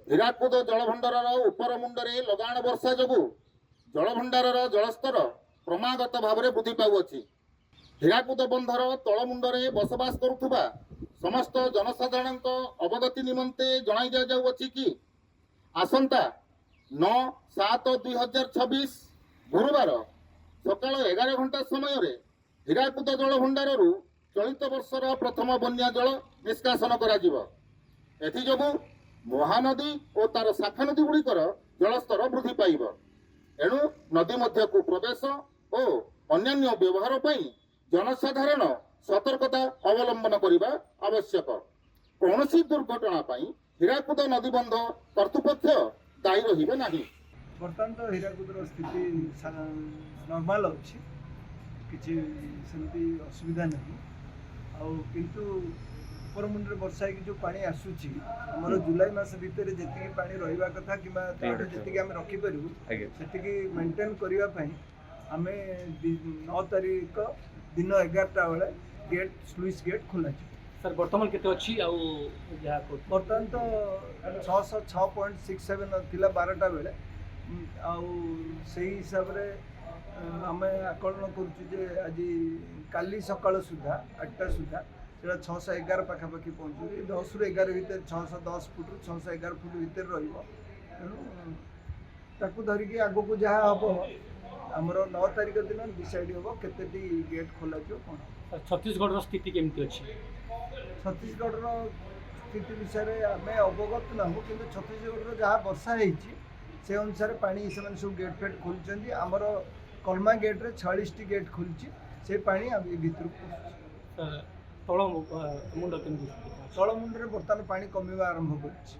ହୀରାକୁଦ ଜଳଭଣ୍ଡାରର ଉପର ମୁଣ୍ଡରେ ଲଗାଣ ବର୍ଷା ଯୋଗୁଁ ଜଳଭଣ୍ଡାରର ଜଳସ୍ତର କ୍ରମାଗତ ଭାବରେ ବୃଦ୍ଧି ପାଉଅଛି। ହୀରାକୁଦ ବନ୍ଧର ତଳମୁଣ୍ଡରେ ବସବାସ କରୁଥିବା ସମସ୍ତ ଜନସାଧାରଣଙ୍କ ଅବଗତି ନିମନ୍ତେ ଜଣାଇ ଦିଆଯାଉଅଛି କି ଆସନ୍ତା 9/7/2026 ଗୁରୁବାର ସକାଳ 11 ଘଣ୍ଟା ସମୟରେ ହୀରାକୁଦ ଜଳଭଣ୍ଡାରରୁ ଚଳିତ ବର୍ଷର ପ୍ରଥମ ବନ୍ୟା ଜଳ ନିଷ୍କାସନ କରାଯିବ। ଏଥିଯୋଗୁଁ ମହାନଦୀ ଓ ତାର ଶାଖା ନଦୀ ଗୁଡ଼ିକର ଜଳସ୍ତର ବୃଦ୍ଧି ପାଇବ। ଏଣୁ ନଦୀ ମଧ୍ୟକୁ ପ୍ରବେଶ ଓ ଅନ୍ୟାନ୍ୟ ବ୍ୟବହାର ପାଇଁ ଜନସାଧାରଣ ସତର୍କତା ଅବଲମ୍ବନ କରିବା ଆବଶ୍ୟକ। କୌଣସି ଦୁର୍ଘଟଣା ପାଇଁ ହୀରାକୁଦ ନଦୀବନ୍ଧ କର୍ତ୍ତୃପକ୍ଷ ଦାୟୀ ରହିବେ ନାହିଁ। ବର୍ତ୍ତମାନ ତ ହୀରାକୁଦର ସ୍ଥିତି ନର୍ମାଲ ଅଛି, କିଛି ସେମିତି ଅସୁବିଧା ନାହିଁ। ଆଉ କିନ୍ତୁ ଉପରମୁଣ୍ଡରେ ବର୍ଷା ହେଇକି ଯେଉଁ ପାଣି ଆସୁଛି, ଆମର ଜୁଲାଇ ମାସ ଭିତରେ ଯେତିକି ପାଣି ରହିବା କଥା କିମ୍ବା ତାଠୁ ଯେତିକି ଆମେ ରଖିପାରିବୁ ସେତିକି ମେଣ୍ଟେନ୍ କରିବା ପାଇଁ ଆମେ 9 ତାରିଖ ଦିନ 11ଟା ବେଳେ ଗେଟ୍ ସ୍ଲୁଇସ୍ ଗେଟ୍ ଖୋଲାଯିବ। सर बर्तमान केते अछि आ ବର୍ତ୍ତମାନ ତ 606.67 ଥିଲା 12ଟା ବେଳେ। ଆଉ ସେଇ ହିସାବରେ ଆମେ ଆକଳନ କରୁଛୁ ଯେ ଆଜି କାଲି ସକାଳ ସୁଦ୍ଧା 8ଟା ସୁଦ୍ଧା ସେଟା 611 ପାଖାପାଖି ପହଞ୍ଚିବ। 10ରୁ 11 ଭିତରେ 610 ଫୁଟରୁ 611 ଫୁଟ ଭିତରେ ରହିବ। ତେଣୁ ତାକୁ ଧରିକି ଆଗକୁ ଯାହା ହେବ ଆମର 9 ତାରିଖ ଦିନ ଡିସାଇଡ୍ ହେବ କେତେଟି ଗେଟ୍ ଖୋଲାଯିବ କ'ଣ। छत्तीसगढ़ स्थिति केमती अछि? ଛତିଶଗଡ଼ର ସ୍ଥିତି ବିଷୟରେ ଆମେ ଅବଗତ ନାହୁଁ, କିନ୍ତୁ ଛତିଶଗଡ଼ର ଯାହା ବର୍ଷା ହେଇଛି ସେ ଅନୁସାରେ ପାଣି ସେମାନେ ସବୁ ଗେଟ୍ ଫେଟ୍ ଖୋଲିଛନ୍ତି। ଆମର କଲମା ଗେଟ୍ରେ 46ଟି ଗେଟ୍ ଖୋଲିଛି, ସେ ପାଣି ଭିତରକୁ ତଳ ମୁଣ୍ଡ କେମିତି? ତଳମୁଣ୍ଡରେ ବର୍ତ୍ତମାନ ପାଣି କମିବା ଆରମ୍ଭ କରିଛି।